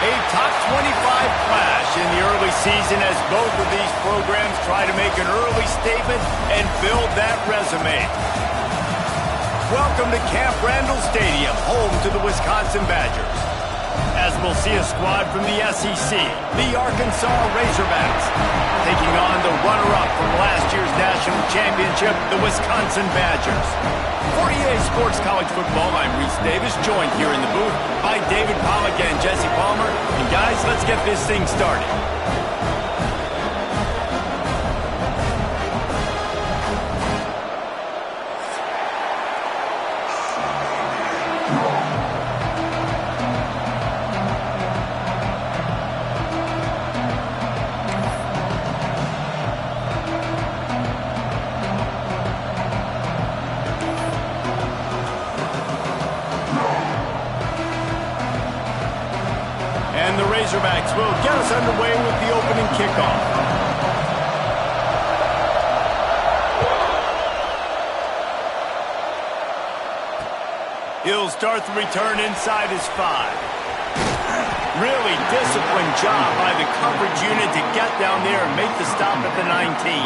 A top 25 clash in the early season as both of these programs try to make an early statement and build that resume. Welcome to Camp Randall Stadium, home to the Wisconsin Badgers. As we'll see a squad from the SEC, the Arkansas Razorbacks, taking on the runner-up from last year's national championship, the Wisconsin Badgers. For EA Sports College Football, I'm Reese Davis, joined here in the booth by David Pollack and Jesse Palmer. And guys, let's get this thing started. And the Razorbacks will get us underway with the opening kickoff. He'll start the return inside his 5. Really disciplined job by the coverage unit to get down there and make the stop at the 19.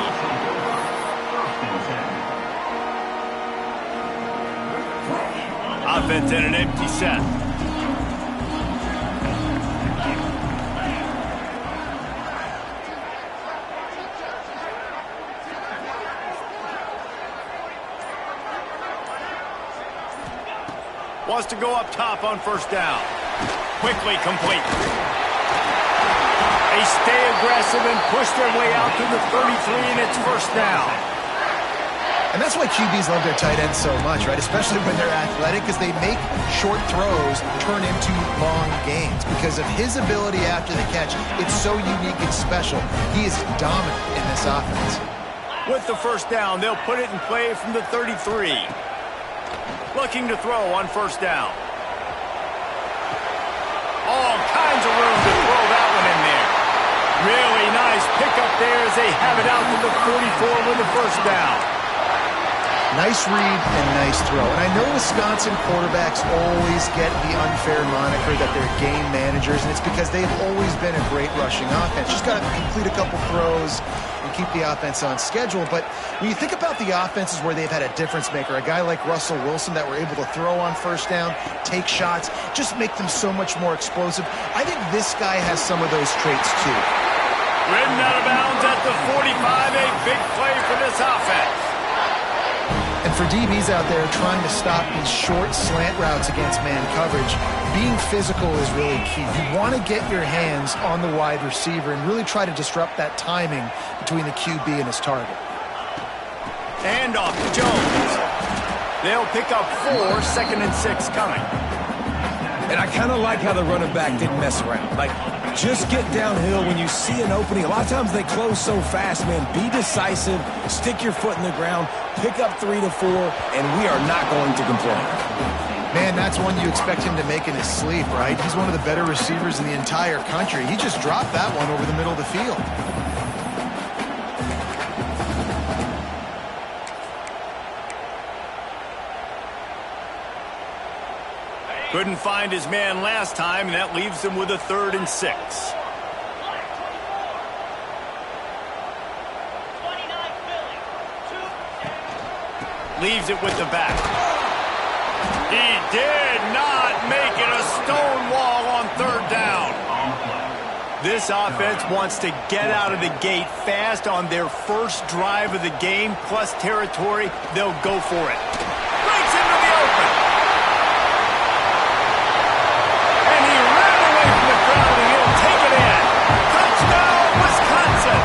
Offense in an empty set. Wants to go up top on first down. Quickly complete. They stay aggressive and push their way out to the 33, and it's first down. And that's why QBs love their tight ends so much, right? Especially when they're athletic, because they make short throws turn into long gains. Because of his ability after the catch, it's so unique and special. He is dominant in this offense. With the first down, they'll put it in play from the 33. Looking to throw on first down. All kinds of room to throw that one in there. Really nice pickup there as they have it out to the 44 with the first down. Nice read and nice throw. And I know Wisconsin quarterbacks always get the unfair moniker that they're game managers, and it's because they've always been a great rushing offense. Just got to complete a couple throws and keep the offense on schedule. But when you think about the offenses where they've had a difference maker, a guy like Russell Wilson that were able to throw on first down, take shots, just make them so much more explosive, I think this guy has some of those traits too. Ridden out of bounds at the 45, a big play for this offense. And for DBs out there trying to stop these short slant routes against man coverage, being physical is really key. You want to get your hands on the wide receiver and really try to disrupt that timing between the QB and his target. And off to Jones. They'll pick up 4, 2nd and 6 coming. And I kind of like how the running back didn't mess around. Like, just get downhill when you see an opening. A lot of times they close so fast, man. Be decisive, stick your foot in the ground, pick up 3 to 4, and we are not going to complain. Man, that's one you expect him to make in his sleep, right? He's one of the better receivers in the entire country. He just dropped that one over the middle of the field. Couldn't find his man last time, and that leaves him with a 3rd and 6. Leaves it with the back. He did not make it a stone wall on 3rd down. This offense wants to get out of the gate fast on their first drive of the game, plus territory. They'll go for it. Breaks into the open. And he ran away from the crowd, and he'll take it in. Touchdown, Wisconsin.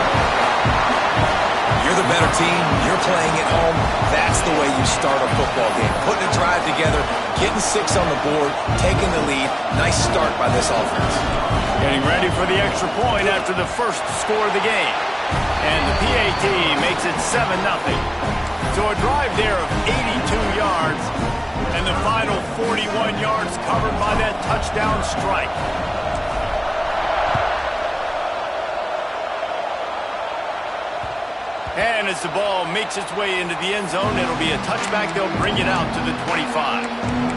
You're the better team. You're playing at home. That's the way you start a football game. Putting a drive together, getting 6 on the board, taking the lead. Nice start by this offense. Getting ready for the extra point after the first score of the game. And the PAT makes it 7-0. So a drive there of 82 yards. And the final 41 yards covered by that touchdown strike. And as the ball makes its way into the end zone, it'll be a touchback. They'll bring it out to the 25.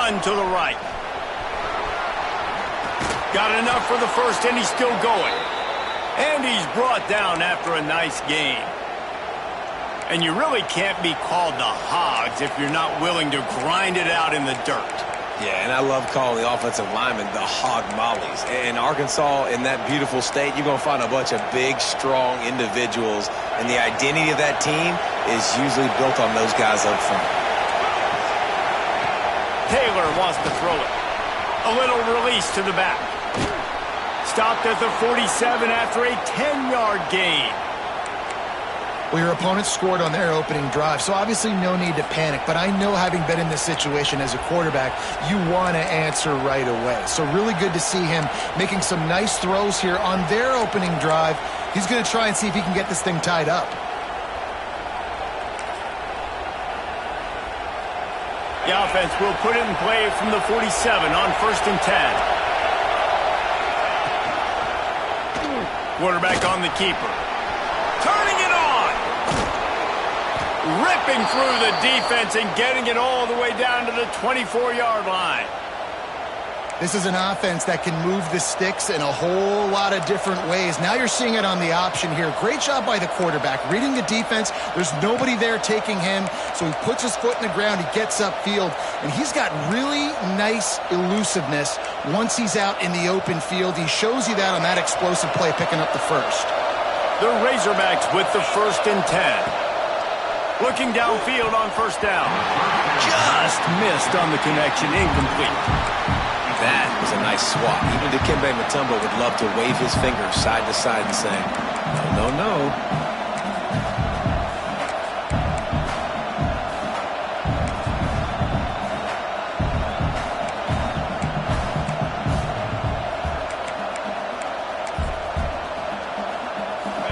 run to the right. Got enough for the first, and he's still going. And he's brought down after a nice gain. And you really can't be called the Hogs if you're not willing to grind it out in the dirt. Yeah, and I love calling the offensive linemen the hog mollies. In Arkansas, in that beautiful state, you're going to find a bunch of big, strong individuals, and the identity of that team is usually built on those guys up front. Taylor wants to throw it. A little release to the back. Stopped at the 47 after a 10-yard gain. Well, your opponent scored on their opening drive, so obviously no need to panic. But I know, having been in this situation as a quarterback, you want to answer right away. So really good to see him making some nice throws here on their opening drive. He's going to try and see if he can get this thing tied up. The offense will put it in play from the 47 on 1st and 10. Quarterback on the keeper. Turning it on. Ripping through the defense and getting it all the way down to the 24-yard line. This is an offense that can move the sticks in a whole lot of different ways. Now you're seeing it on the option here. Great job by the quarterback. Reading the defense, there's nobody there taking him, so he puts his foot in the ground, he gets upfield, and he's got really nice elusiveness once he's out in the open field. He shows you that on that explosive play, picking up the first. The Razorbacks with the 1st and 10. Looking downfield on 1st down. Just missed on the connection, incomplete. That was a nice swat. Even Dikembe Mutombo would love to wave his finger side to side and say, no, no, no.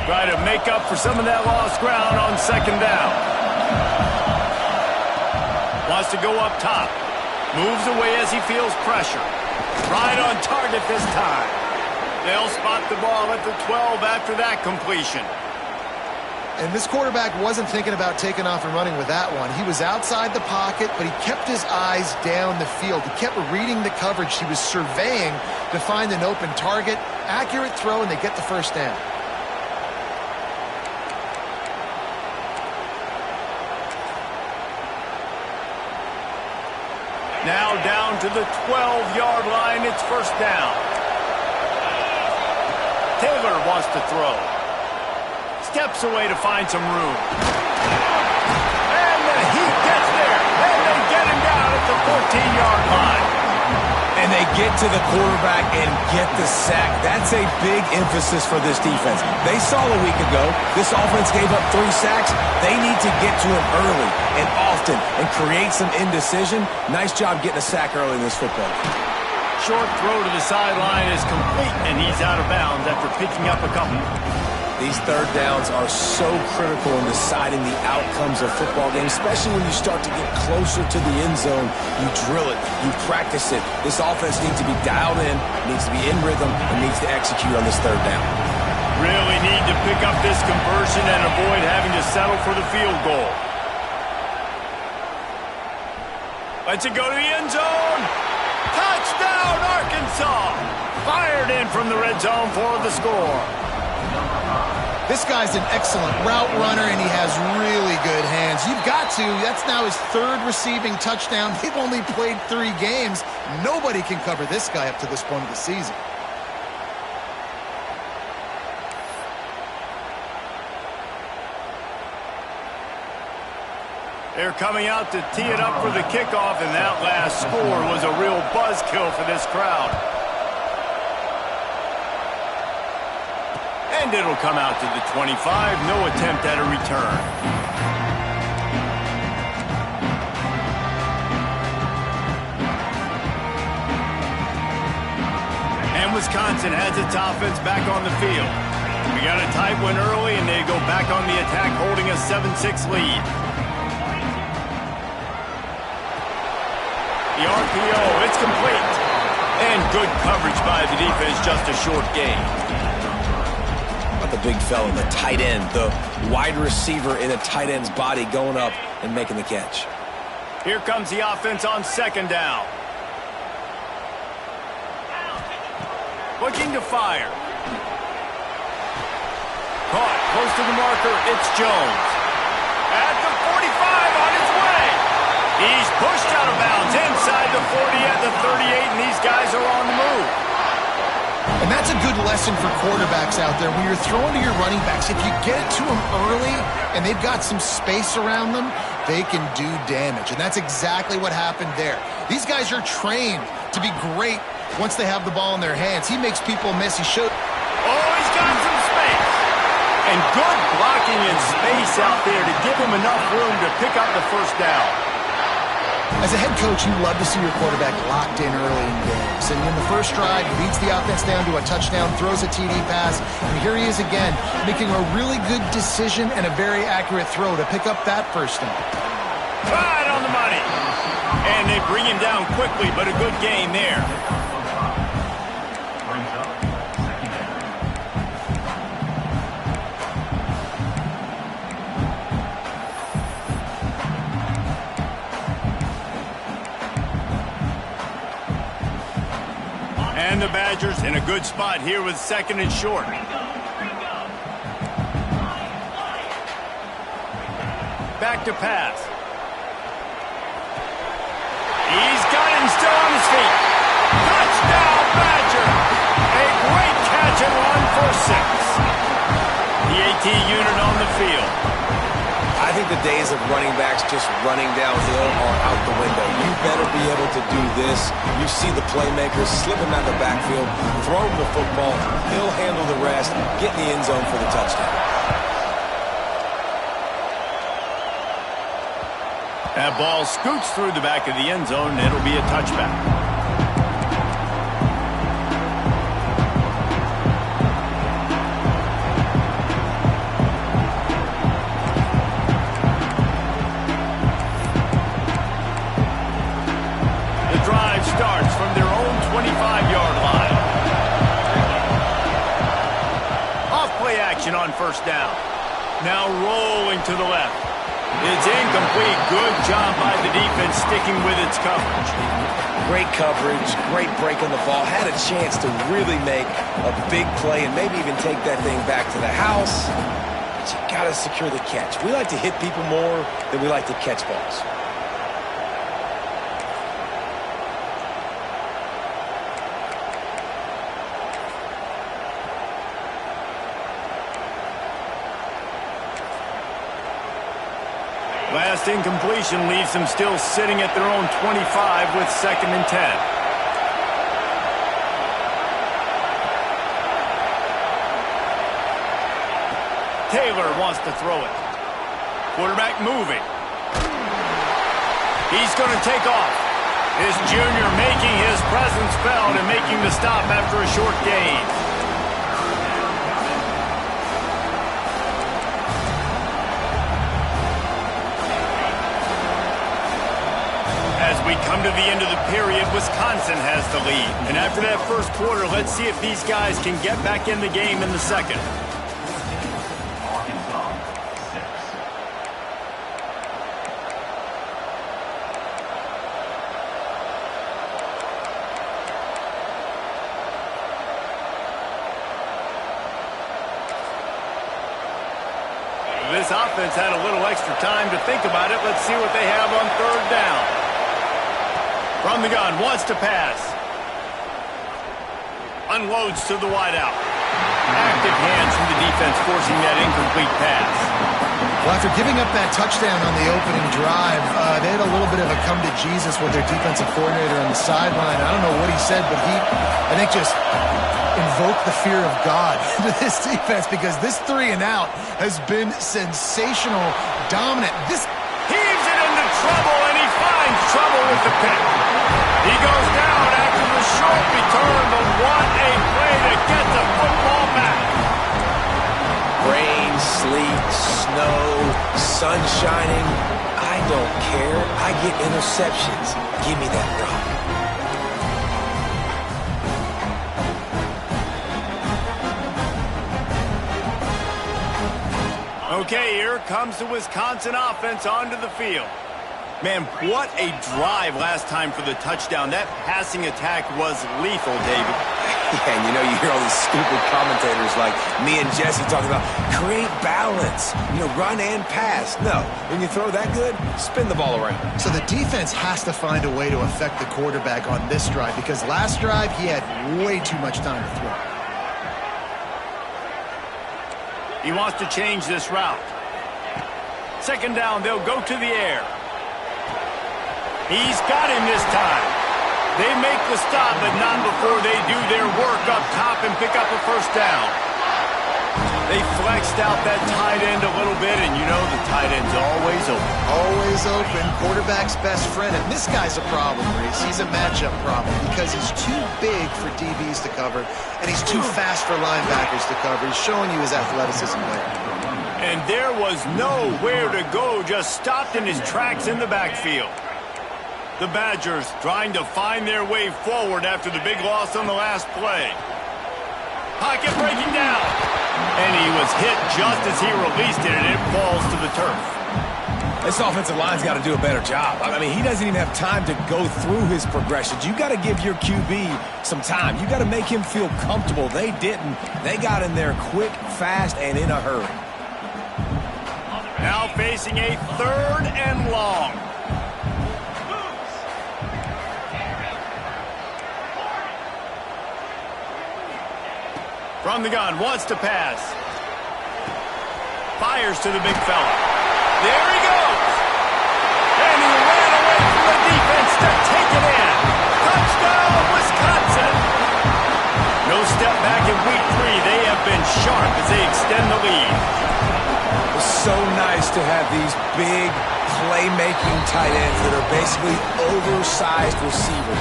Try to make up for some of that lost ground on 2nd down. Wants to go up top. Moves away as he feels pressure. Right on target this time. They'll spot the ball at the 12 after that completion. And this quarterback wasn't thinking about taking off and running with that one. He was outside the pocket, but he kept his eyes down the field. He kept reading the coverage. He was surveying to find an open target. Accurate throw, and they get the 1st down. Now down to the 12-yard line. It's 1st down. Taylor wants to throw. Steps away to find some room. And he gets there. And they get him down at the 14-yard line. And they get to the quarterback and get the sack. That's a big emphasis for this defense. They saw a week ago this offense gave up 3 sacks. They need to get to him early and often and create some indecision. Nice job getting a sack early in this football game. Short throw to the sideline is complete, and he's out of bounds after picking up a couple. These 3rd downs are so critical in deciding the outcomes of football games, especially when you start to get closer to the end zone. You drill it, you practice it. This offense needs to be dialed in, needs to be in rhythm, and needs to execute on this 3rd down. Really need to pick up this conversion and avoid having to settle for the field goal. Lets it go to the end zone. Touchdown, Arkansas! Fired in from the red zone for the score. This guy's an excellent route runner, and he has really good hands. You've got to. That's now his 3rd receiving touchdown. They've only played 3 games. Nobody can cover this guy up to this point of the season. They're coming out to tee it up for the kickoff, and that last score was a real buzzkill for this crowd. And it'll come out to the 25. No attempt at a return. And Wisconsin has its offense back on the field. We got a tight one early, and they go back on the attack, holding a 7-6 lead. The RPO, it's complete. And good coverage by the defense, just a short gain. The big fella, the tight end, the wide receiver in a tight end's body going up and making the catch. Here comes the offense on 2nd down. Looking to fire. Caught close to the marker. It's Jones. At the 45 on his way. He's pushed out of bounds inside the 40 at the 38, and these guys are on the move. And that's a good lesson for quarterbacks out there. When you're throwing to your running backs, if you get it to them early and they've got some space around them, they can do damage. And that's exactly what happened there. These guys are trained to be great once they have the ball in their hands. He makes people miss. He showed. Oh, he's got some space. And good blocking in space out there to give him enough room to pick up the first down. As a head coach, you love to see your quarterback locked in early in games. And in the first drive, he leads the offense down to a touchdown, throws a TD pass, and here he is again, making a really good decision and a very accurate throw to pick up that first down. Right on the money. And they bring him down quickly, but a good gain there. And the Badgers in a good spot here with second and short. Back to pass. He's got him still on his feet. Touchdown, Badger! A great catch and run for 6. The AT unit on the field. I think the days of running backs just running downhill are out the window. You better be able to do this. You see the playmakers slipping out the backfield, throw him the football, he'll handle the rest, get in the end zone for the touchdown. That ball scoots through the back of the end zone, and it'll be a touchback. Starts from their own 25-yard line. Off play action on first down. Now rolling to the left. It's incomplete. Good job by the defense sticking with its coverage. Great coverage, great break on the ball. Had a chance to really make a big play and maybe even take that thing back to the house. But you got to secure the catch. We like to hit people more than we like to catch balls. Last incompletion leaves them still sitting at their own 25 with second and 10. Taylor wants to throw it. Quarterback moving. He's going to take off. His junior making his presence felt and making the stop after a short gain. As we come to the end of the period, Wisconsin has the lead. And after that first quarter, let's see if these guys can get back in the game in the second. This offense had a little extra time to think about it. Let's see what they have on third down. From the gun, wants to pass. Unloads to the wideout. Active hands from the defense forcing that incomplete pass. Well, after giving up that touchdown on the opening drive, they had a little bit of a come-to-Jesus with their defensive coordinator on the sideline. I don't know what he said, but he, I think, just invoked the fear of God into this defense because this 3 and out has been sensational, dominant. This heaves it into trouble, and he finds trouble with the pick. He goes down after the short return, but what a play to get the football back. Rain, sleet, snow, sun shining. I don't care. I get interceptions. Give me that rock. Okay, here comes the Wisconsin offense onto the field. Man, what a drive last time for the touchdown. That passing attack was lethal, David. Yeah, and you hear all these stupid commentators like me and Jesse talking about create balance, run and pass. No, when you throw that good, spin the ball around. So the defense has to find a way to affect the quarterback on this drive because last drive he had way too much time to throw. He wants to change this route. Second down, they'll go to the air. He's got him this time. They make the stop, but not before they do their work up top and pick up a first down. They flexed out that tight end a little bit, and the tight end's always open. Always open. Quarterback's best friend. And this guy's a problem, Reese. He's a matchup problem because he's too big for DBs to cover, and he's too fast for linebackers to cover. He's showing you his athleticism there. And there was nowhere to go, just stopped in his tracks in the backfield. The Badgers trying to find their way forward after the big loss on the last play. Pocket breaking down. And he was hit just as he released it, and it falls to the turf. This offensive line's got to do a better job. I mean, he doesn't even have time to go through his progressions. You got to give your QB some time. You got to make him feel comfortable. They didn't. They got in there quick, fast, and in a hurry. Now facing a 3rd and long. From the gun, wants to pass. Fires to the big fella. There he goes! And he ran away from the defense to take it in. Touchdown, Wisconsin! No step back in week 3. They have been sharp as they extend the lead. It's so nice to have these big playmaking tight ends that are basically oversized receivers.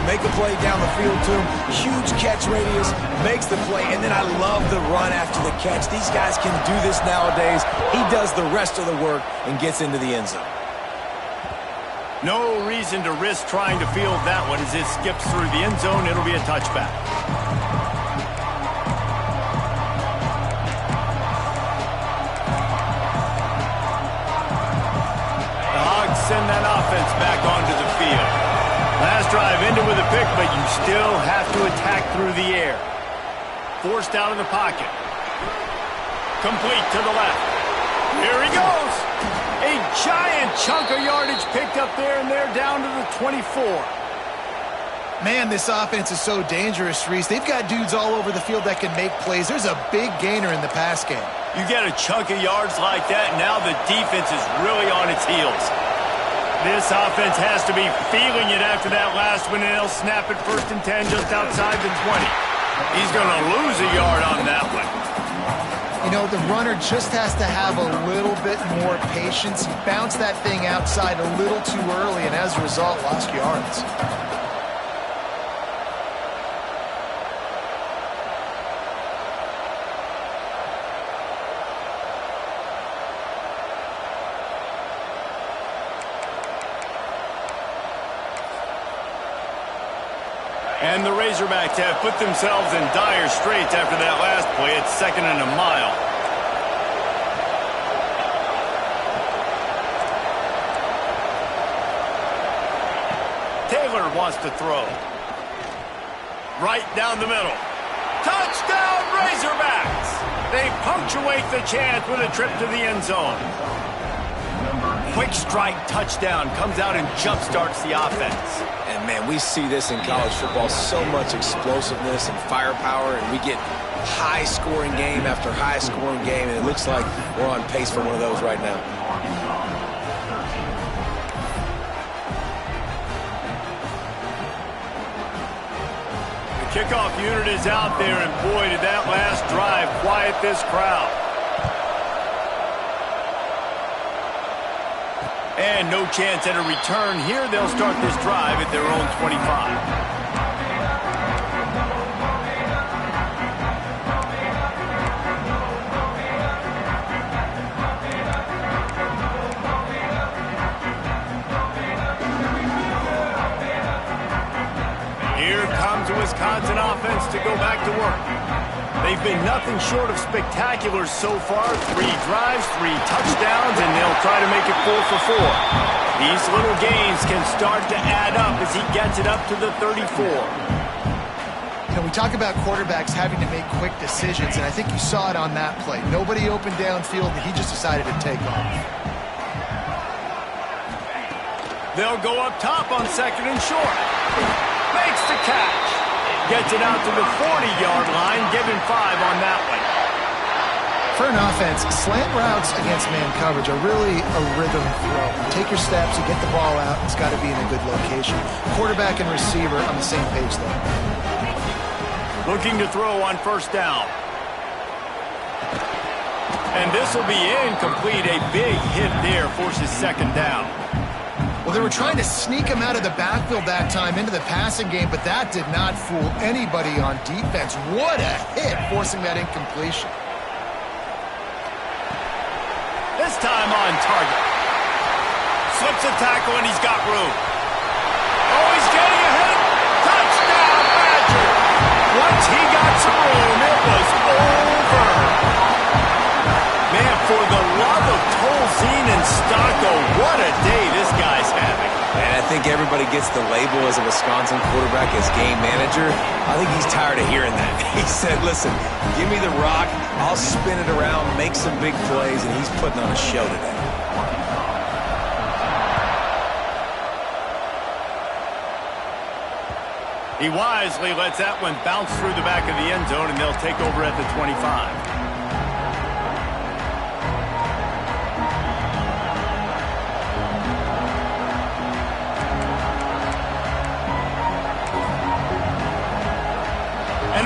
Make a play down the field to him, huge catch radius, makes the play, and then I love the run after the catch. These guys can do this nowadays. He does the rest of the work and gets into the end zone. No reason to risk trying to field that one as it skips through the end zone. It'll be a touchback. The Hogs send that offense back onto the field. Last drive ended with a pick, but you still have to attack through the air. Forced out of the pocket. Complete to the left. Here he goes. A giant chunk of yardage picked up there, and they're down to the 24. Man, this offense is so dangerous, Reese. They've got dudes all over the field that can make plays. There's a big gainer in the pass game. You get a chunk of yards like that, now the defense is really on its heels. This offense has to be feeling it after that last one, and they'll snap it 1st and 10 just outside the 20. He's going to lose a yard on that one. The runner just has to have a little bit more patience. He bounced that thing outside a little too early, and as a result, lost yards. And the Razorbacks have put themselves in dire straits after that last play. It's 2nd and a mile. Taylor wants to throw. Right down the middle. Touchdown, Razorbacks! They punctuate the chance with a trip to the end zone. Quick strike touchdown comes out and jump-starts the offense. And, man, we see this in college football, so much explosiveness and firepower, and we get high-scoring game after high-scoring game, and it looks like we're on pace for one of those right now. The kickoff unit is out there, and boy, did that last drive quiet this crowd. And no chance at a return here. They'll start this drive at their own 25. Here comes the Wisconsin offense to go back to work. They've been nothing short of spectacular so far. 3 drives, 3 touchdowns, and they'll try to make it 4 for 4. These little games can start to add up as he gets it up to the 34. We We talk about quarterbacks having to make quick decisions, and I think you saw it on that play. Nobody open downfield, and he just decided to take off. They'll go up top on 2nd and short. Makes the catch. Gets it out to the 40-yard line. Give him 5 on that one. For an offense, slant routes against man coverage are really a rhythm throw. You take your steps, you get the ball out, it's got to be in a good location. Quarterback and receiver on the same page there. Looking to throw on 1st down. And this will be incomplete. A big hit there forces 2nd down. Well, they were trying to sneak him out of the backfield that time into the passing game, but that did not fool anybody on defense. What a hit, forcing that incompletion. This time on target. Slips a tackle and he's got room. Oh, he's getting ahead. Touchdown, Badger. Once he got some room, it was over. Man, for the love of Tolzien and Stocco, what a day this guy's having. And I think everybody gets the label as a Wisconsin quarterback as game manager. I think he's tired of hearing that. He said, listen, give me the rock, I'll spin it around, make some big plays, and he's putting on a show today. He wisely lets that one bounce through the back of the end zone, and they'll take over at the 25.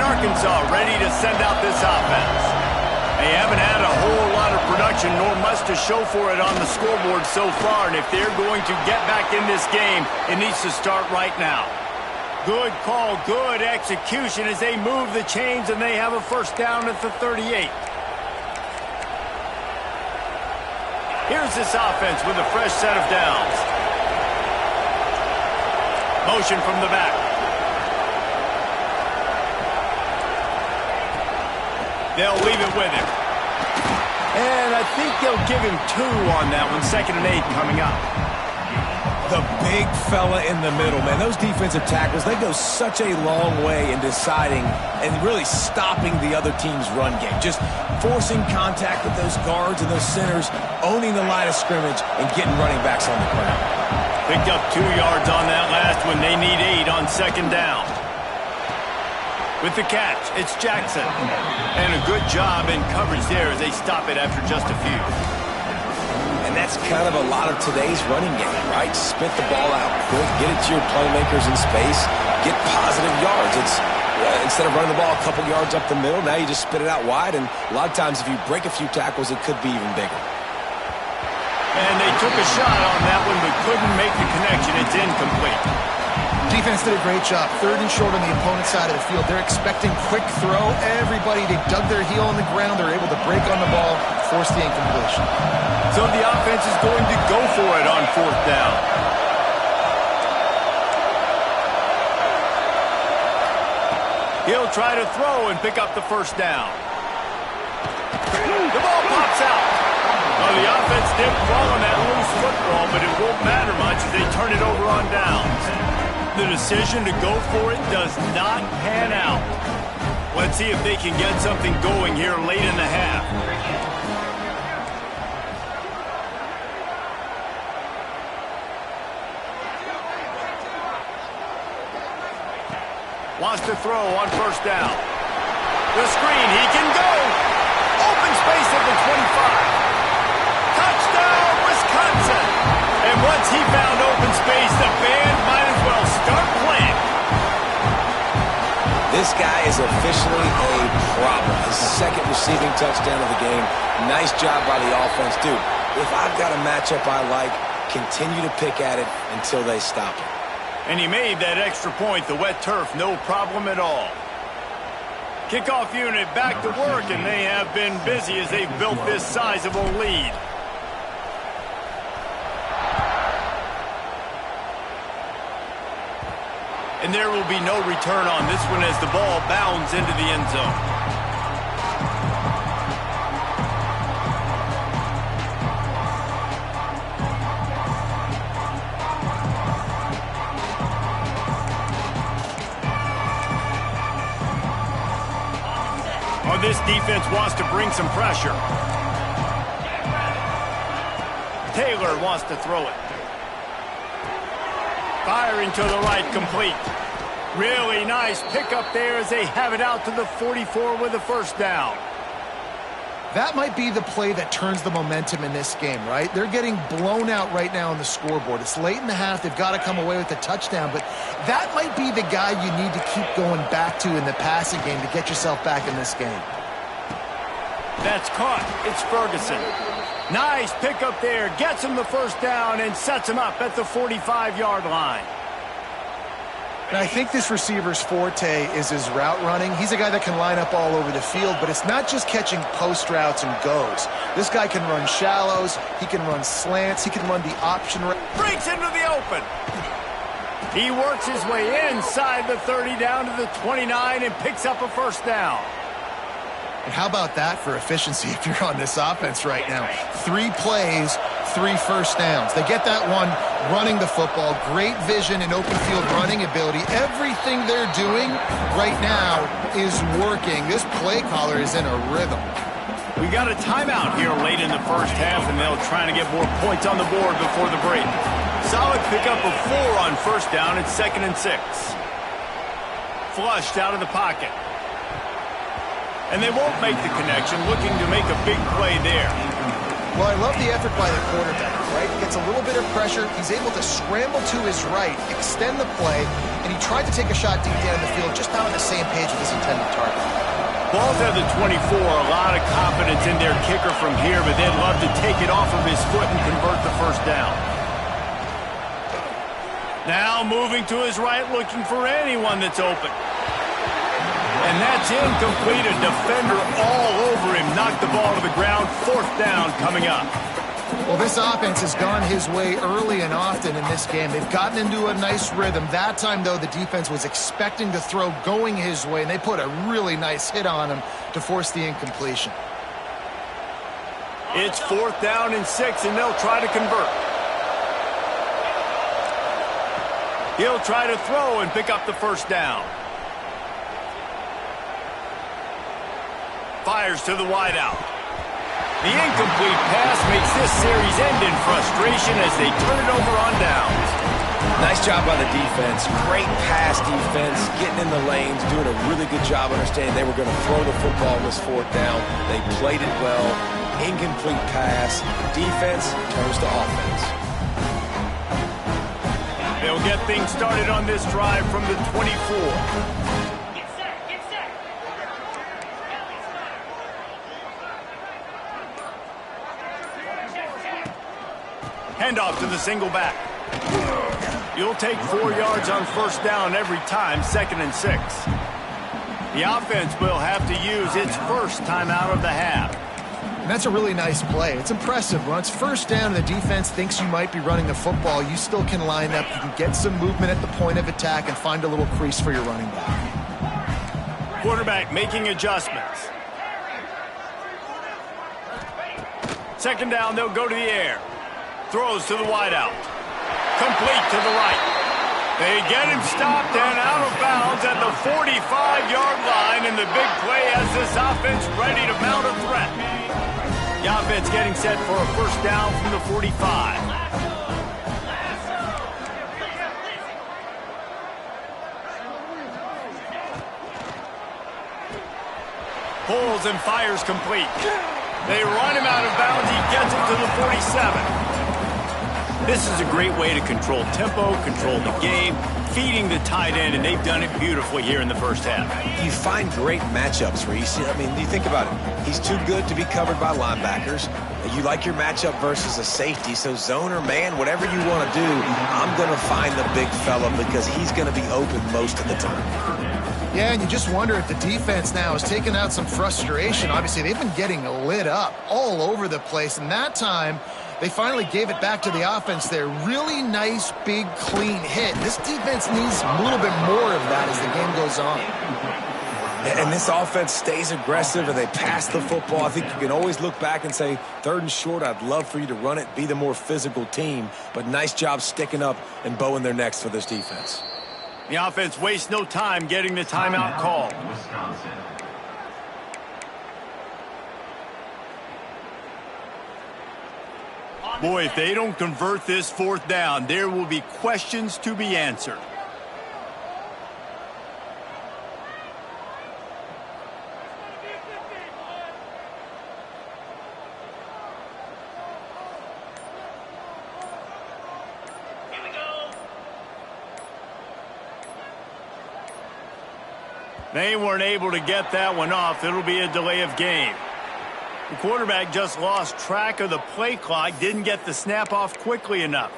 Arkansas ready to send out this offense. They haven't had a whole lot of production, nor much to show for it on the scoreboard so far, and if they're going to get back in this game, it needs to start right now. Good call, good execution as they move the chains, and they have a 1st down at the 38. Here's this offense with a fresh set of downs. Motion from the back. They'll leave it with him. And I think they'll give him 2 on that one. 2nd and 8 coming up. The big fella in the middle, man. Those defensive tackles, they go such a long way in deciding and really stopping the other team's run game. Just forcing contact with those guards and those centers, owning the line of scrimmage, and getting running backs on the ground. Picked up 2 yards on that last one. They need 8 on 2nd down. With the catch, it's Jackson. And a good job in coverage there as they stop it after just a few. And that's kind of a lot of today's running game, right? Spit the ball out quick, get it to your playmakers in space, get positive yards. It's instead of running the ball a couple yards up the middle, now you just spit it out wide, and a lot of times if you break a few tackles, it could be even bigger. And they took a shot on that one, but couldn't make the connection. It's incomplete. Defense did a great job. 3rd and short on the opponent's side of the field. They're expecting quick throw. Everybody, they dug their heel on the ground. They're able to break on the ball, force the incompletion. So the offense is going to go for it on 4th down. He'll try to throw and pick up the 1st down. The ball pops out. Well, the offense did fall on that loose football, but it won't matter much as they turn it over on downs. The decision to go for it does not pan out. Let's see if they can get something going here late in the half. Wants to throw on 1st down. The screen, he can go. Open space at the 25. Touchdown, Wisconsin. And once he found open space, the band might as well start playing. This guy is officially a problem. His 2nd receiving touchdown of the game. Nice job by the offense. Dude, if I've got a matchup I like, continue to pick at it until they stop it. And he made that extra point, the wet turf, no problem at all. Kickoff unit back to work, and they have been busy as they've built this sizable lead. And there will be no return on this one as the ball bounds into the end zone. this defense wants to bring some pressure. Taylor wants to throw it. Firing to the right, complete. Really nice pickup there as they have it out to the 44 with a first down. That might be the play that turns the momentum in this game, right? They're getting blown out right now on the scoreboard. It's late in the half. They've got to come away with a touchdown, but that might be the guy you need to keep going back to in the passing game to get yourself back in this game. That's caught. It's Ferguson. Nice pickup there. Gets him the first down and sets him up at the 45-yard line. And I think this receiver's forte is his route running. He's a guy that can line up all over the field, but it's not just catching post routes and goes. This guy can run shallows, he can run slants, he can run the option route. Breaks into the open. He works his way inside the 30 down to the 29 and picks up a first down. And how about that for efficiency if you're on this offense right now? 3 plays, 3 first downs. They get that one running the football. Great vision and open field running ability. Everything they're doing right now is working. This play caller is in a rhythm. We got a timeout here late in the first half, and they'll try to get more points on the board before the break. Solid pickup of 4 on first down at 2nd and 6. Flushed out of the pocket. And they won't make the connection, looking to make a big play there. Well, I love the effort by the quarterback, right? He gets a little bit of pressure. He's able to scramble to his right, extend the play, and he tried to take a shot deep down the field, just not on the same page with his intended target. Ball's at the 24, a lot of confidence in their kicker from here, but they'd love to take it off of his foot and convert the first down. Now moving to his right, looking for anyone that's open. And that's incomplete. A defender all over him. Knocked the ball to the ground. 4th down coming up. Well, this offense has gone his way early and often in this game. They've gotten into a nice rhythm. That time, though, the defense was expecting the throw going his way, and they put a really nice hit on him to force the incompletion. It's 4th down and 6, and they'll try to convert. He'll try to throw and pick up the first down. Fires to the wideout. The incomplete pass makes this series end in frustration as they turn it over on downs. Nice job by the defense. Great pass defense, getting in the lanes, doing a really good job understanding they were going to throw the football on this 4th down. They played it well. Incomplete pass. Defense turns to offense. They'll get things started on this drive from the 24. Handoff to the single back. You'll take 4 yards on first down every time, 2nd and 6. The offense will have to use its first timeout of the half. And that's a really nice play. It's impressive. When it's first down and the defense thinks you might be running the football, you still can line up. You can get some movement at the point of attack and find a little crease for your running back. Quarterback making adjustments. 2nd down, they'll go to the air. Throws to the wideout. Complete to the right. They get him stopped and out of bounds at the 45-yard line, and the big play has this offense ready to mount a threat. The offense getting set for a first down from the 45. Pulls and fires complete. They run him out of bounds. He gets him to the 47. This is a great way to control tempo, control the game, feeding the tight end, and they've done it beautifully here in the first half. You find great matchups, Reese. I mean, you think about it. He's too good to be covered by linebackers. You like your matchup versus a safety, so zone or man, whatever you want to do, I'm going to find the big fella because he's going to be open most of the time. Yeah, and you just wonder if the defense now has taken out some frustration. Obviously, they've been getting lit up all over the place, and that time they finally gave it back to the offense there. Really nice, big, clean hit. This defense needs a little bit more of that as the game goes on. And this offense stays aggressive and they pass the football. I think you can always look back and say, 3rd and short, I'd love for you to run it, be the more physical team. But nice job sticking up and bowing their necks for this defense. The offense wastes no time getting the timeout called. Boy, if they don't convert this fourth down, there will be questions to be answered. They weren't able to get that one off. It'll be a delay of game. The quarterback just lost track of the play clock, didn't get the snap off quickly enough.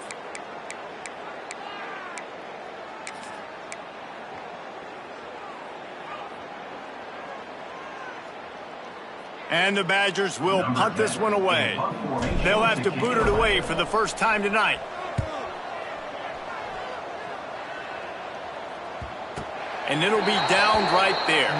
And the Badgers will punt this one away. They'll have to boot it away for the first time tonight. And it'll be down right there.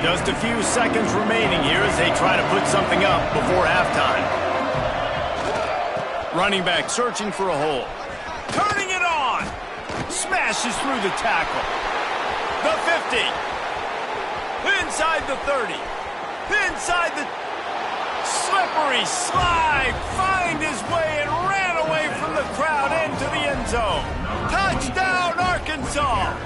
Just a few seconds remaining here as they try to put something up before halftime. Running back searching for a hole. Turning it on. Smashes through the tackle. The 50. Inside the 30. Inside the... Slippery slide. Find his way and ran away from the crowd into the end zone. Touchdown, Arkansas.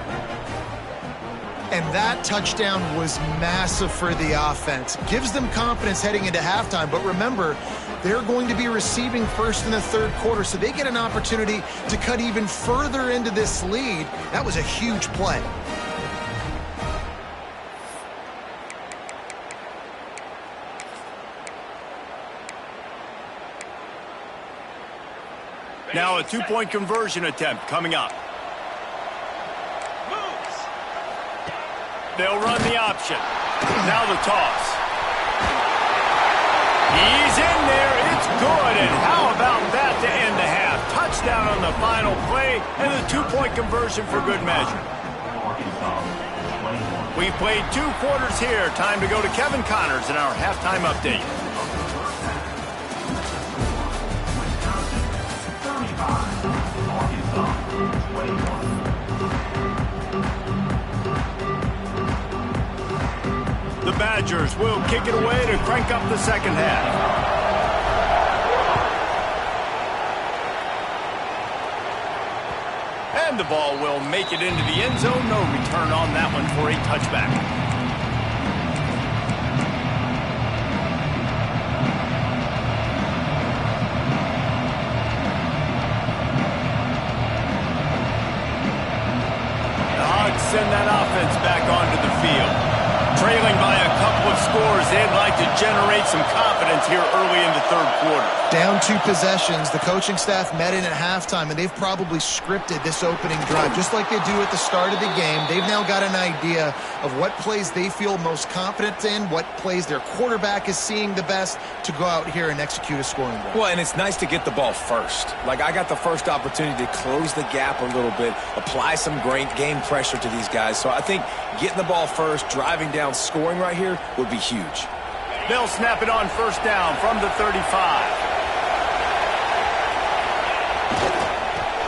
And that touchdown was massive for the offense. Gives them confidence heading into halftime. But remember, they're going to be receiving first in the third quarter, so they get an opportunity to cut even further into this lead. That was a huge play. Now a two-point conversion attempt coming up. They'll run the option. Now the toss. He's in there. It's good. And how about that to end the half? Touchdown on the final play and the two-point conversion for good measure. We've played 2 quarters here. Time to go to Kevin Connors in our halftime update. The Badgers will kick it away to crank up the second half. And the ball will make it into the end zone. No return on that one for a touchback. The Hogs send that offense back onto the field. Trailing by a couple of scores, they'd like to generate some confidence here early in the third quarter. Down 2 possessions, the coaching staff met in at halftime, and they've probably scripted this opening drive. Just like they do at the start of the game, they've now got an idea of what plays they feel most confident in, what plays their quarterback is seeing the best to go out here and execute a scoring drive. Well, and it's nice to get the ball first. Like, I got the first opportunity to close the gap a little bit, apply some great game pressure to these guys. So I think getting the ball first, driving down, scoring right here would be huge. They'll snap it on first down from the 35.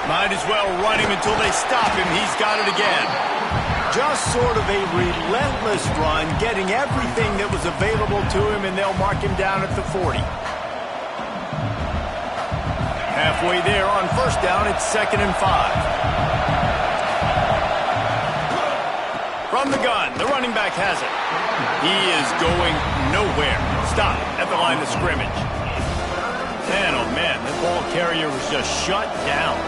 Might as well run him until they stop him. He's got it again. Just sort of a relentless run, getting everything that was available to him, and they'll mark him down at the 40. Halfway there on first down, it's 2nd and 5. From the gun, the running back has it. He is going nowhere. Stop at the line of scrimmage. Man, oh man, the ball carrier was just shut down.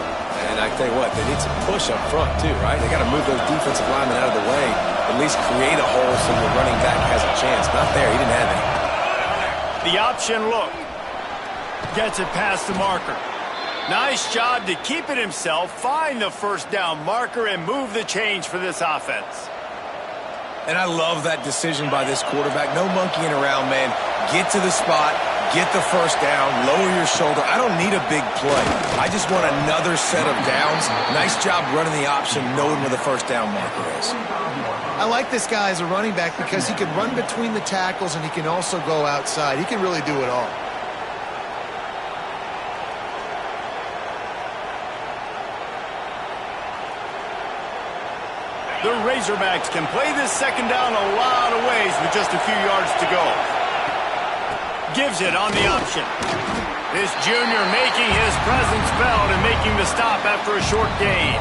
And I tell you what, they need some push up front too, right? They got to move those defensive linemen out of the way, at least create a hole so the running back has a chance. Not there, he didn't have any. The option look. Gets it past the marker. Nice job to keep it himself, find the first down marker, and move the change for this offense. And I love that decision by this quarterback. No monkeying around, man. Get to the spot, Get the first down, lower your shoulder. I don't need a big play. I just want another set of downs. Nice job running the option, knowing where the first down marker is. I like this guy as a running back because he can run between the tackles and he can also go outside. He can really do it all. The Razorbacks can play this second down a lot of ways with just a few yards to go. Gives it on the option. This junior making his presence felt and making the stop after a short gain.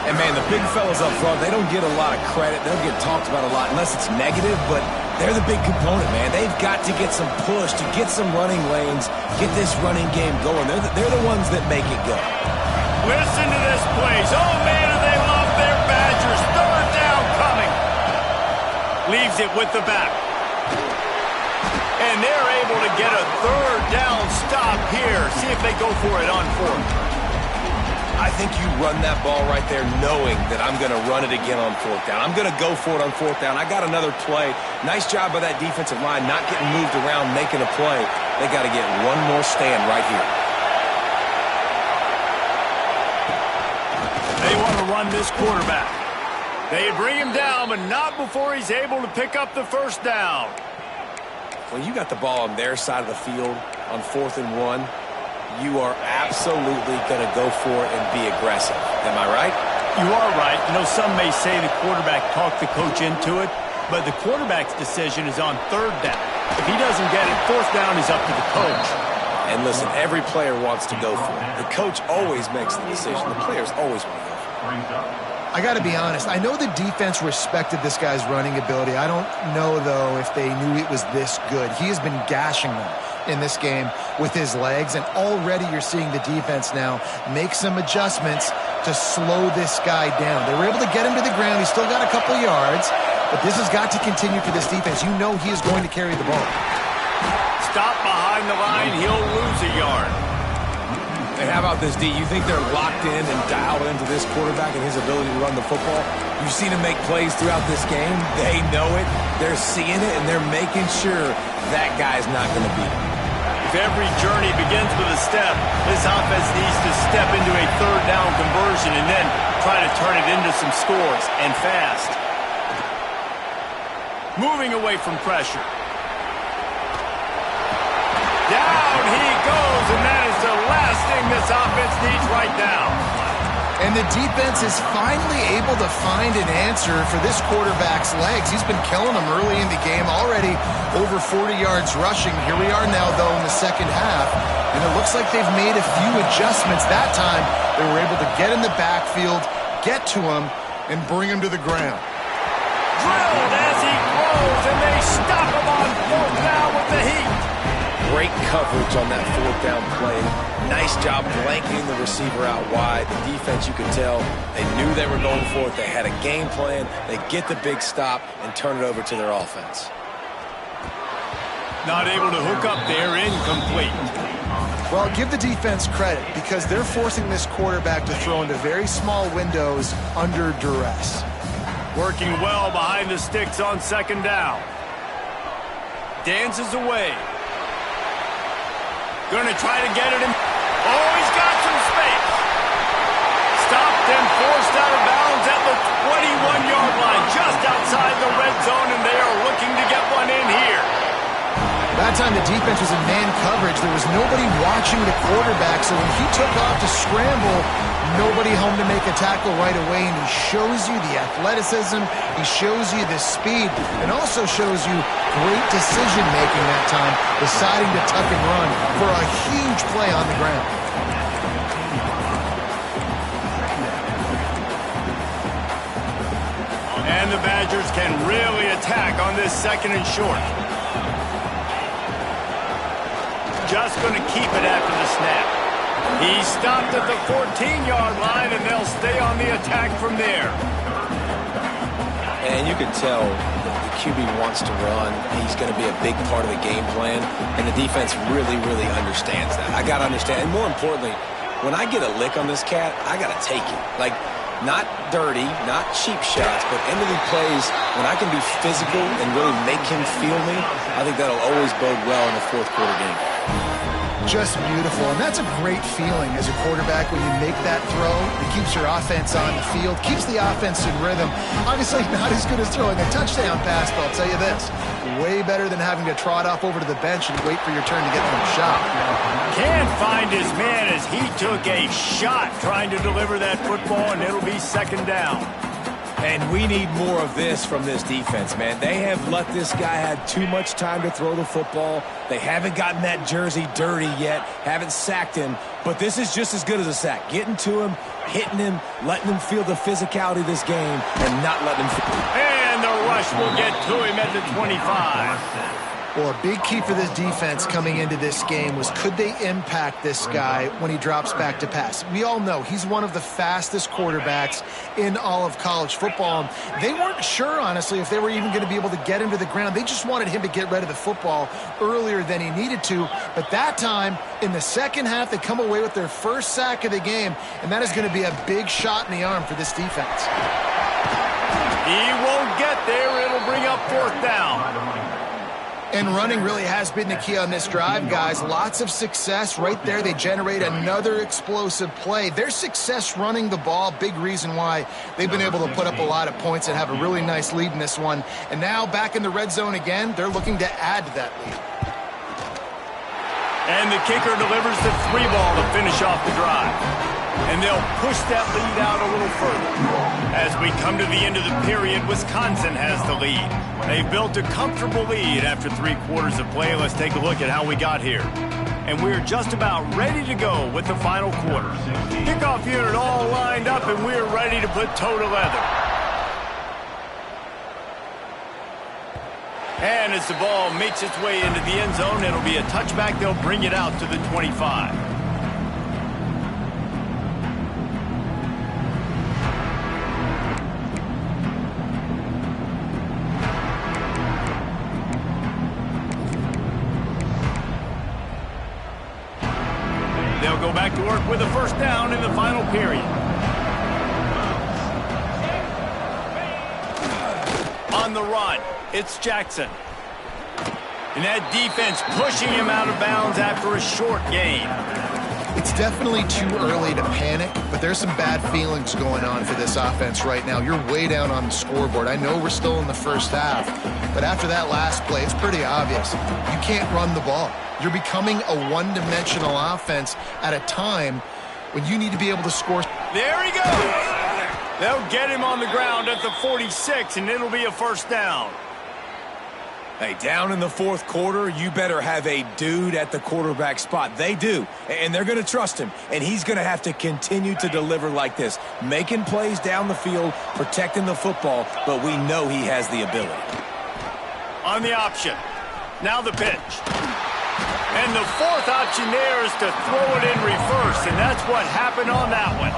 And, man, the big fellas up front, they don't get a lot of credit. They don't get talked about a lot unless it's negative, but they're the big component, man. They've got to get some push, to get some running lanes, get this running game going. They're the ones that make it go. Listen to this place. Oh, man, do they love their Badgers. Third down coming. Leaves it with the back. And they're able to get a third down stop here. See if they go for it on fourth. I think you run that ball right there knowing that I'm going to run it again on fourth down. I'm going to go for it on fourth down. I got another play. Nice job by that defensive line not getting moved around, making a play. They got to get one more stand right here. They want to run this quarterback. They bring him down, but not before he's able to pick up the first down. When you got the ball on their side of the field on 4th and 1, you are absolutely going to go for it and be aggressive. Am I right? You are right. You know, some may say the quarterback talked the coach into it, but the quarterback's decision is on third down. If he doesn't get it, fourth down is up to the coach. And listen, every player wants to go for it. The coach always makes the decision. The players always want to go for it. I got to be honest. I know the defense respected this guy's running ability. I don't know, though, if they knew it was this good. He has been gashing them in this game with his legs, and already you're seeing the defense now make some adjustments to slow this guy down. They were able to get him to the ground. He's still got a couple yards, but this has got to continue for this defense. You know he is going to carry the ball. Stop behind the line. He'll lose a yard. And how about this, D? You think they're locked in and dialed into this quarterback and his ability to run the football? You've seen him make plays throughout this game. They know it. They're seeing it, and they're making sure that guy's not going to beat him. If every journey begins with a step, this offense needs to step into a third down conversion and then try to turn it into some scores, and fast. Moving away from pressure. Down he goes, and that is the last thing this offense needs right now. And the defense is finally able to find an answer for this quarterback's legs. He's been killing them early in the game, already over 40 yards rushing. Here we are now, though, in the second half, and it looks like they've made a few adjustments. That time, they were able to get in the backfield, get to him, and bring him to the ground. Drilled as he throws, and they stop him on fourth down with the heat. Great coverage on that fourth down play. Nice job blanketing the receiver out wide. The defense, you could tell, they knew they were going for it. They had a game plan. They get the big stop and turn it over to their offense. Not able to hook up there, incomplete. Well, give the defense credit because they're forcing this quarterback to throw into very small windows under duress. Working well behind the sticks on second down. Dances away. Gonna try to get it in. Oh, he's got some space. Stopped and forced out of bounds at the 21-yard line, just outside the red zone, and they are looking to get one in here. That time the defense was in man coverage. There was nobody watching the quarterback, so when he took off to scramble, nobody home to make a tackle right away, and he shows you the athleticism, he shows you the speed, and also shows you great decision-making that time, deciding to tuck and run for a huge play on the ground. And the Badgers can really attack on this second and short. Just going to keep it after the snap. He stopped at the 14-yard line, and they'll stay on the attack from there. And you can tell the QB wants to run. He's going to be a big part of the game plan, and the defense really, really understands that. I got to understand, and more importantly, when I get a lick on this cat, I got to take it. Like, Not dirty, not cheap shots, but end-of-the plays when I can be physical and really make him feel me. I think that'll always bode well in the fourth quarter game. Just beautiful, and that's a great feeling as a quarterback when you make that throw. It keeps your offense on the field, keeps the offense in rhythm. Obviously not as good as throwing a touchdown pass, but I'll tell you this, way better than having to trot off over to the bench and wait for your turn to get them shot. Can't find his man as he took a shot trying to deliver that football, and it'll be second down. And we need more of this from this defense, man. They have let this guy have too much time to throw the football. They haven't gotten that jersey dirty yet, haven't sacked him. But this is just as good as a sack. Getting to him, hitting him, letting him feel the physicality of this game, and not letting him feel. And the rush will get to him at the 25. Well, a big key for this defense coming into this game was could they impact this guy when he drops back to pass? We all know he's one of the fastest quarterbacks in all of college football. They weren't sure, honestly, if they were even going to be able to get him to the ground. They just wanted him to get rid of the football earlier than he needed to. But that time, in the second half, they come away with their first sack of the game, and that is going to be a big shot in the arm for this defense. He won't get there. It'll bring up fourth down. And running really has been the key on this drive, guys. Lots of success right there. They generate another explosive play. Their success running the ball, big reason why they've been able to put up a lot of points and have a really nice lead in this one. And now back in the red zone again, they're looking to add to that lead. And the kicker delivers the 3-ball to finish off the drive. And they'll push that lead out a little further. As we come to the end of the period, Wisconsin has the lead. They've built a comfortable lead after 3 quarters of play. Let's take a look at how we got here. And we're just about ready to go with the final quarter. Kickoff unit all lined up, and we're ready to put toe to leather. And as the ball makes its way into the end zone, it'll be a touchback. They'll bring it out to the 25. They'll go back to work with a first down in the final period. On the run, it's Jackson. And that defense pushing him out of bounds after a short gain. It's definitely too early to panic, but there's some bad feelings going on for this offense right now. You're way down on the scoreboard. I know we're still in the first half, but after that last play, it's pretty obvious. You can't run the ball. You're becoming a one-dimensional offense at a time when you need to be able to score. There he goes. They'll get him on the ground at the 46, and it'll be a first down. Hey, down in the fourth quarter, you better have a dude at the quarterback spot. They do, and they're going to trust him, and he's going to have to continue to deliver like this, making plays down the field, protecting the football, but we know he has the ability. On the option. Now the pitch. And the fourth option there is to throw it in reverse, and that's what happened on that one.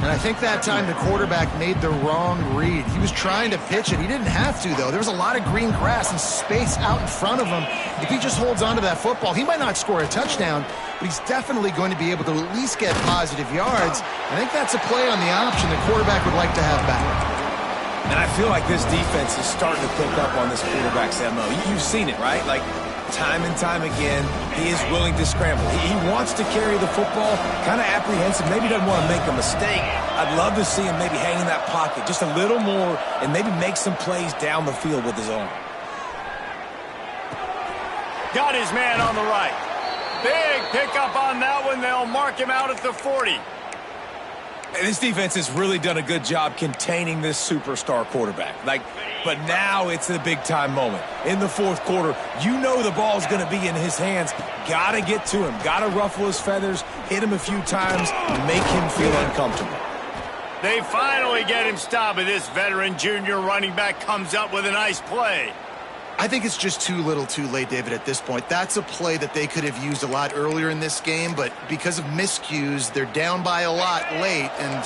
And I think that time the quarterback made the wrong read. He was trying to pitch it. He didn't have to, though. There was a lot of green grass and space out in front of him. If he just holds on to that football, he might not score a touchdown, but he's definitely going to be able to at least get positive yards. I think that's a play on the option the quarterback would like to have back. And I feel like this defense is starting to pick up on this quarterback's MO. You've seen it, right? Like, time and time again, he is willing to scramble. He wants to carry the football, kind of apprehensive, maybe doesn't want to make a mistake. I'd love to see him maybe hang in that pocket just a little more and maybe make some plays down the field with his arm. Got his man on the right. Big pickup on that one. They'll mark him out at the 40. And this defense has really done a good job containing this superstar quarterback. But now it's the big-time moment. In the fourth quarter, you know the ball's going to be in his hands. Got to get to him. Got to ruffle his feathers, hit him a few times, make him feel uncomfortable. They finally get him stopped, and this veteran junior running back comes up with a nice play. I think it's just too little too late, David, at this point. That's a play that they could have used a lot earlier in this game, but because of miscues, they're down by a lot late, and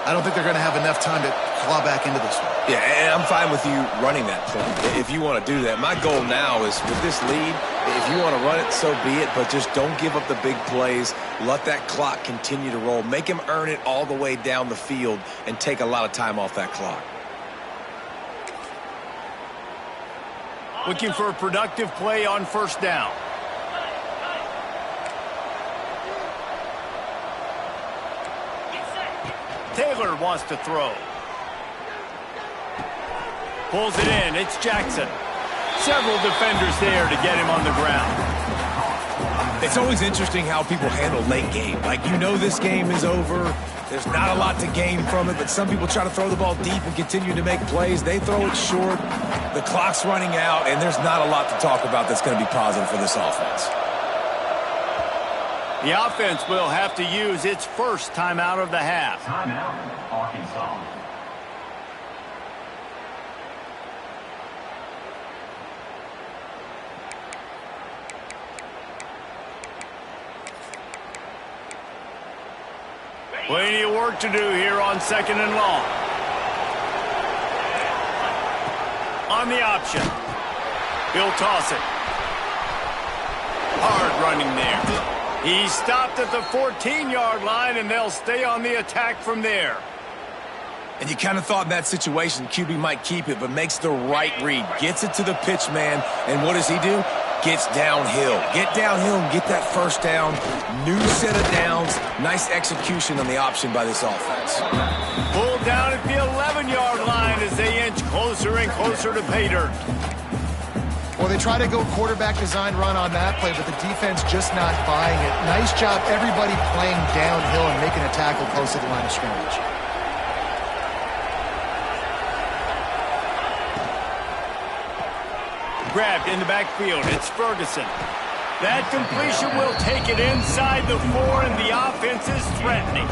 I don't think they're going to have enough time to claw back into this one. Yeah, and I'm fine with you running that play if you want to do that. My goal now is with this lead, if you want to run it, so be it, but just don't give up the big plays. Let that clock continue to roll. Make him earn it all the way down the field and take a lot of time off that clock. Looking for a productive play on first down. Taylor wants to throw. Pulls it in. It's Jackson. Several defenders there to get him on the ground. It's always interesting how people handle late game. Like, you know this game is over. There's not a lot to gain from it, but some people try to throw the ball deep and continue to make plays. They throw it short. The clock's running out, and there's not a lot to talk about that's going to be positive for this offense. The offense will have to use its first timeout of the half. Timeout, Arkansas. Plenty of work to do here on second and long. On the option. He'll toss it. Hard running there. He's stopped at the 14-yard line, and they'll stay on the attack from there. And you kind of thought in that situation QB might keep it, but makes the right read. Gets it to the pitch man, and what does he do? Gets downhill. Get downhill and get that first down. New set of downs. Nice execution on the option by this offense. Pulled down at the 11-yard line as they inch closer and closer to pay dirt. Well, they try to go quarterback design run on that play, but the defense just not buying it. Nice job, everybody playing downhill and making a tackle close to the line of scrimmage. Grabbed in the backfield. It's Ferguson. That completion will take it inside the 4, and the offense is threatening.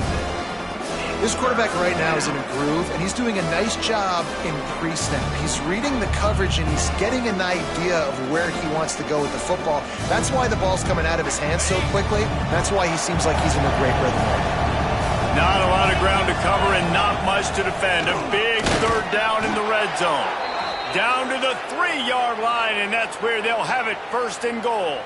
This quarterback right now is in a groove, and he's doing a nice job in pre-snap. He's reading the coverage, and he's getting an idea of where he wants to go with the football. That's why the ball's coming out of his hands so quickly. That's why he seems like he's in a great rhythm right now. Not a lot of ground to cover and not much to defend. A big third down in the red zone. Down to the 3-yard line, and that's where they'll have it, first and goal.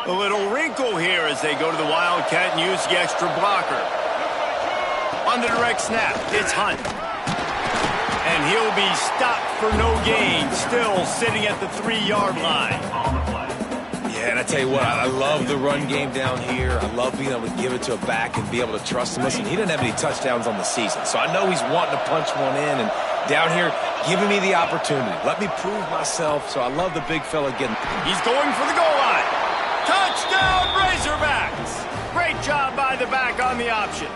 A little wrinkle here as they go to the Wildcat and use the extra blocker. On the direct snap, it's Hunt. And he'll be stopped for no gain, still sitting at the 3-yard line. Yeah, and I tell you what, I love the run game down here. I love being able to give it to a back and be able to trust him. Listen, he didn't have any touchdowns on the season, so I know he's wanting to punch one in. And down here, giving me the opportunity. Let me prove myself, so I love the big fella getting. He's going for the goal line. Touchdown, Razorbacks! Great job by the back on the option.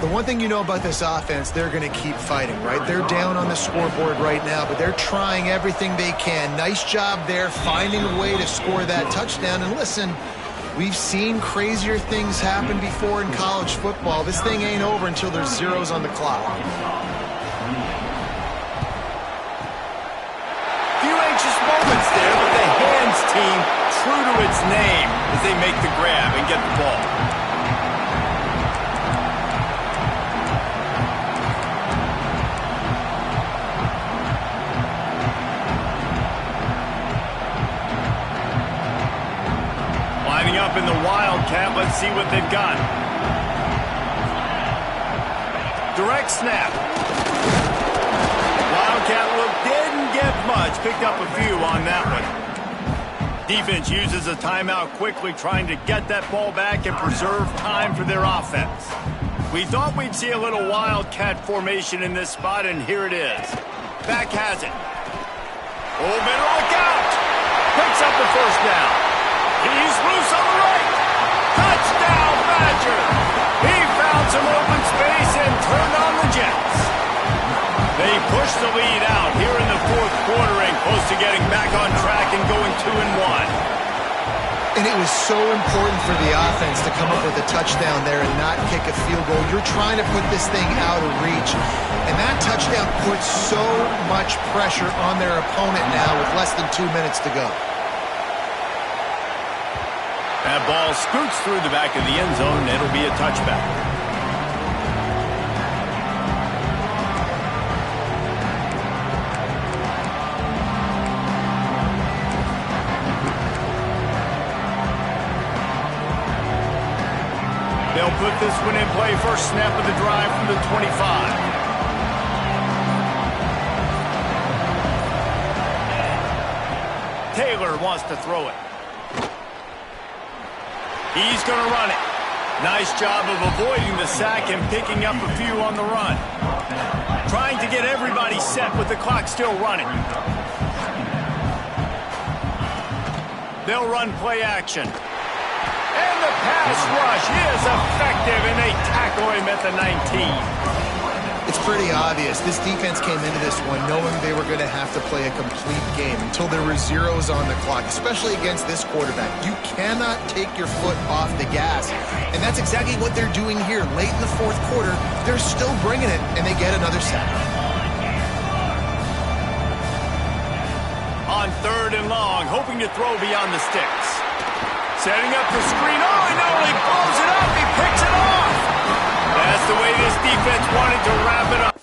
The one thing you know about this offense, they're going to keep fighting, right? They're down on the scoreboard right now, but they're trying everything they can. Nice job there, finding a way to score that touchdown. And listen, we've seen crazier things happen before in college football. This thing ain't over until there's zeros on the clock. Few anxious moments there, but the hands team true to its name as they make the grab and get the ball. Lining up in the Wildcat, let's see what they've got. Direct snap. Wildcat look didn't get much, picked up a few on that one. Defense uses a timeout quickly, trying to get that ball back and preserve time for their offense. We thought we'd see a little Wildcat formation in this spot, and here it is. Back has it. Oh, better look out! Picks up the first down. He's loose on the right. Touchdown, Badger! He found some open space and turned on the Jets. They push the lead out here in the fourth quarter and close to getting back on track and going 2-1. And it was so important for the offense to come up with a touchdown there and not kick a field goal. You're trying to put this thing out of reach. And that touchdown puts so much pressure on their opponent now with less than 2 minutes to go. That ball scoots through the back of the end zone, and it'll be a touchback. They'll put this one in play. First snap of the drive from the 25. Taylor wants to throw it. He's going to run it. Nice job of avoiding the sack and picking up a few on the run. Trying to get everybody set with the clock still running. They'll run play action. And the pass rush is effective, and they tackle him at the 19. It's pretty obvious. This defense came into this one knowing they were going to have to play a complete game until there were zeros on the clock, especially against this quarterback. You cannot take your foot off the gas, and that's exactly what they're doing here. Late in the fourth quarter, they're still bringing it, and they get another sack. On 3rd and long, hoping to throw beyond the sticks. Setting up the screen. Oh, and no, he blows it up. He picks it off. That's the way this defense wanted to wrap it up.